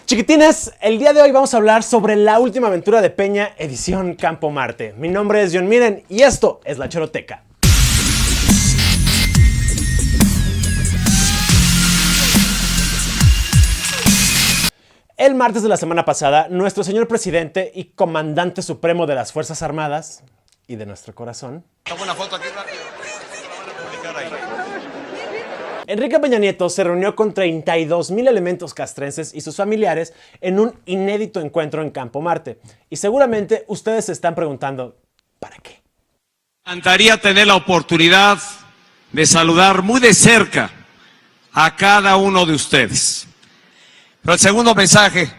Chiquitines, el día de hoy vamos a hablar sobre la última aventura de Peña, edición Campo Marte. Mi nombre es John Miren y esto es La Choroteca. El martes de la semana pasada, nuestro señor presidente y comandante supremo de las Fuerzas Armadas y de nuestro corazón, Una foto aquí rápido. Enrique Peña Nieto se reunió con 32,000 elementos castrenses y sus familiares en un inédito encuentro en Campo Marte. Y seguramente ustedes se están preguntando, ¿para qué? Me encantaría tener la oportunidad de saludar muy de cerca a cada uno de ustedes. Pero el segundo mensaje,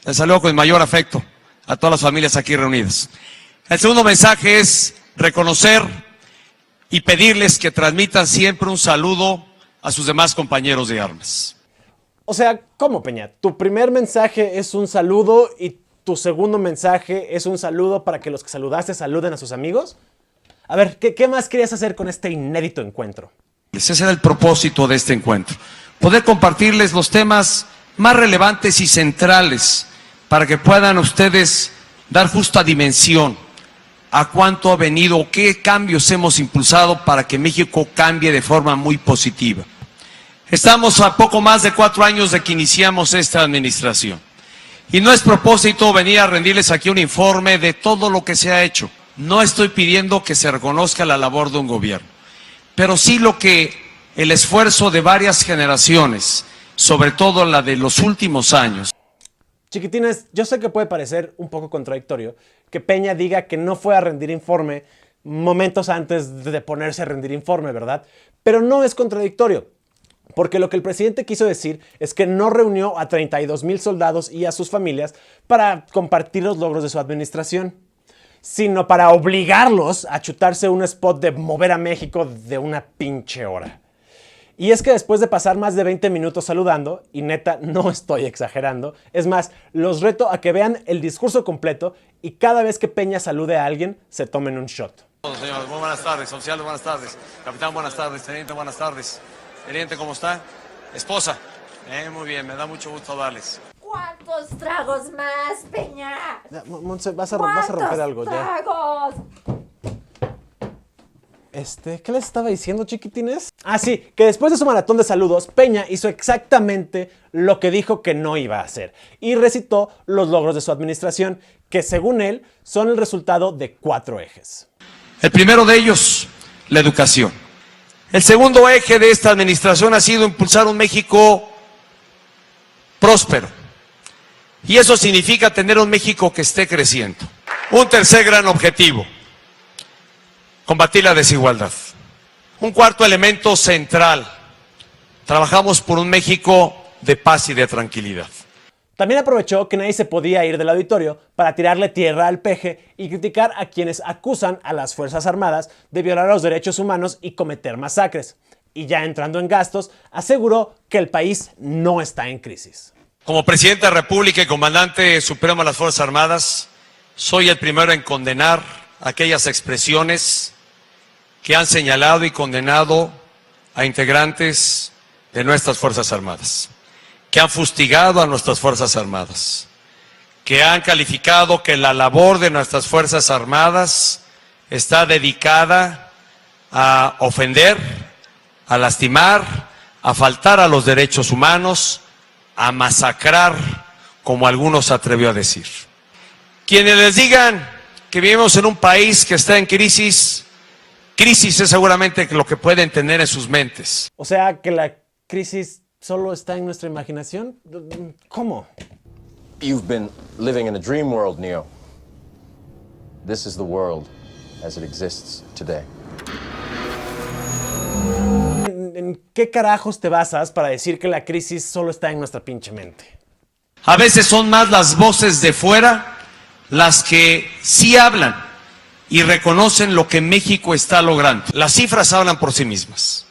les saludo con el mayor afecto a todas las familias aquí reunidas. El segundo mensaje es reconocer y pedirles que transmitan siempre un saludo a sus demás compañeros de armas. O sea, ¿cómo, Peña? Tu primer mensaje es un saludo y tu segundo mensaje es un saludo para que los que saludaste saluden a sus amigos. A ver, ¿qué más querías hacer con este inédito encuentro? Ese era el propósito de este encuentro. Poder compartirles los temas más relevantes y centrales para que puedan ustedes dar justa dimensión a cuánto ha venido, qué cambios hemos impulsado para que México cambie de forma muy positiva. Estamos a poco más de 4 años de que iniciamos esta administración. Y no es propósito venir a rendirles aquí un informe de todo lo que se ha hecho. No estoy pidiendo que se reconozca la labor de un gobierno, pero sí el esfuerzo de varias generaciones, sobre todo la de los últimos años. Chiquitines, yo sé que puede parecer un poco contradictorio que Peña diga que no fue a rendir informe momentos antes de ponerse a rendir informe, ¿verdad? Pero no es contradictorio, porque lo que el presidente quiso decir es que no reunió a 32,000 soldados y a sus familias para compartir los logros de su administración, sino para obligarlos a chutarse un spot de mover a México de una pinche hora. Y es que después de pasar más de 20 minutos saludando, y neta, no estoy exagerando, es más, los reto a que vean el discurso completo y cada vez que Peña salude a alguien, se tomen un shot. Señores, muy buenas tardes, oficial, buenas tardes, capitán, buenas tardes, teniente, buenas tardes. Teniente, ¿cómo está? Esposa, muy bien, me da mucho gusto darles. ¿Cuántos tragos más, Peña? Ya, Montse, vas a romper algo ya. ¡Tragos! ¿Qué les estaba diciendo, chiquitines? Ah, sí, que después de su maratón de saludos, Peña hizo exactamente lo que dijo que no iba a hacer y recitó los logros de su administración, que según él son el resultado de 4 ejes. El primero de ellos, la educación. El segundo eje de esta administración ha sido impulsar un México próspero. Y eso significa tener un México que esté creciendo. Un tercer gran objetivo, combatir la desigualdad. Un cuarto elemento central, trabajamos por un México de paz y de tranquilidad. También aprovechó que nadie se podía ir del auditorio para tirarle tierra al peje y criticar a quienes acusan a las Fuerzas Armadas de violar los derechos humanos y cometer masacres. Y ya entrando en gastos, aseguró que el país no está en crisis. Como presidente de la República y comandante supremo de las Fuerzas Armadas, soy el primero en condenar aquellas expresiones que han señalado y condenado a integrantes de nuestras Fuerzas Armadas, que han fustigado a nuestras Fuerzas Armadas, que han calificado que la labor de nuestras Fuerzas Armadas está dedicada a ofender, a lastimar, a faltar a los derechos humanos, a masacrar, como algunos se atrevió a decir. Quienes les digan que vivimos en un país que está en crisis es seguramente lo que pueden tener en sus mentes. O sea, que la crisis solo está en nuestra imaginación. ¿Cómo? You've been living in a dream world, Neo. This is the world as it exists today. ¿En qué carajos te basas para decir que la crisis solo está en nuestra pinche mente? A veces son más las voces de fuera las que sí hablan y reconocen lo que México está logrando. Las cifras hablan por sí mismas.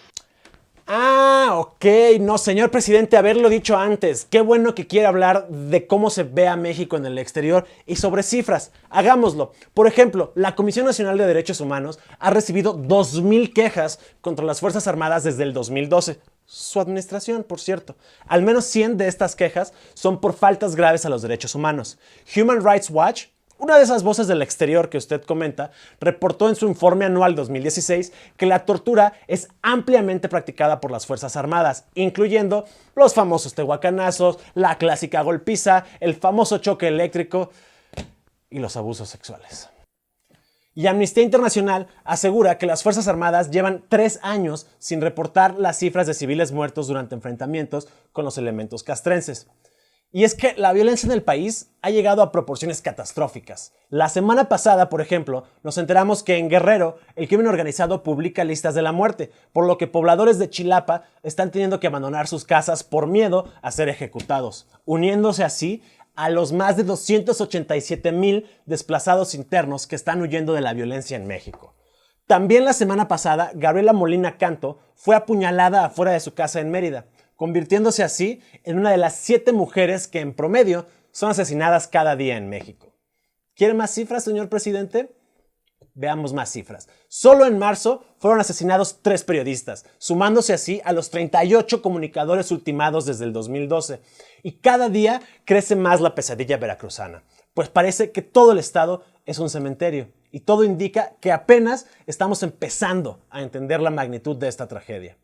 Ah, ok. No, señor presidente, haberlo dicho antes. Qué bueno que quiere hablar de cómo se ve a México en el exterior y sobre cifras. Hagámoslo. Por ejemplo, la Comisión Nacional de Derechos Humanos ha recibido 2,000 quejas contra las Fuerzas Armadas desde el 2012. Su administración, por cierto. Al menos 100 de estas quejas son por faltas graves a los derechos humanos. Human Rights Watch, una de esas voces del exterior que usted comenta, reportó en su informe anual 2016 que la tortura es ampliamente practicada por las Fuerzas Armadas, incluyendo los famosos tehuacanazos, la clásica golpiza, el famoso choque eléctrico y los abusos sexuales. Y Amnistía Internacional asegura que las Fuerzas Armadas llevan 3 años sin reportar las cifras de civiles muertos durante enfrentamientos con los elementos castrenses. Y es que la violencia en el país ha llegado a proporciones catastróficas. La semana pasada, por ejemplo, nos enteramos que en Guerrero el crimen organizado publica listas de la muerte, por lo que pobladores de Chilapa están teniendo que abandonar sus casas por miedo a ser ejecutados, uniéndose así a los más de 287,000 desplazados internos que están huyendo de la violencia en México. También la semana pasada, Gabriela Molina Canto fue apuñalada afuera de su casa en Mérida, convirtiéndose así en una de las 7 mujeres que en promedio son asesinadas cada día en México. ¿Quiere más cifras, señor presidente? Veamos más cifras. Solo en marzo fueron asesinados 3 periodistas, sumándose así a los 38 comunicadores ultimados desde el 2012. Y cada día crece más la pesadilla veracruzana, pues parece que todo el estado es un cementerio. Y todo indica que apenas estamos empezando a entender la magnitud de esta tragedia.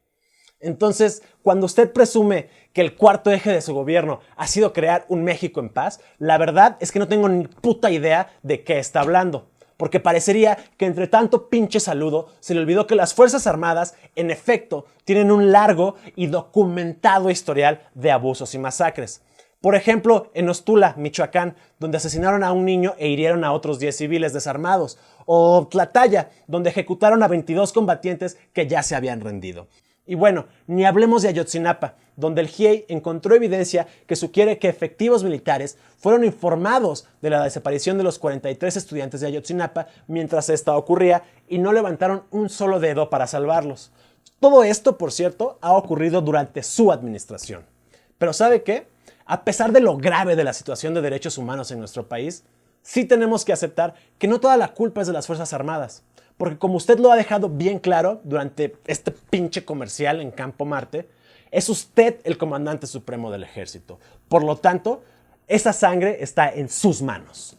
Entonces, cuando usted presume que el cuarto eje de su gobierno ha sido crear un México en paz, la verdad es que no tengo ni puta idea de qué está hablando. Porque parecería que entre tanto pinche saludo se le olvidó que las Fuerzas Armadas, en efecto, tienen un largo y documentado historial de abusos y masacres. Por ejemplo, en Ostula, Michoacán, donde asesinaron a un niño e hirieron a otros 10 civiles desarmados. O Tlahtaya, donde ejecutaron a 22 combatientes que ya se habían rendido. Y bueno, ni hablemos de Ayotzinapa, donde el GIEI encontró evidencia que sugiere que efectivos militares fueron informados de la desaparición de los 43 estudiantes de Ayotzinapa mientras esta ocurría y no levantaron un solo dedo para salvarlos. Todo esto, por cierto, ha ocurrido durante su administración. Pero ¿sabe qué? A pesar de lo grave de la situación de derechos humanos en nuestro país, sí tenemos que aceptar que no toda la culpa es de las Fuerzas Armadas. Porque como usted lo ha dejado bien claro durante este pinche comercial en Campo Marte, es usted el comandante supremo del ejército. Por lo tanto, esa sangre está en sus manos.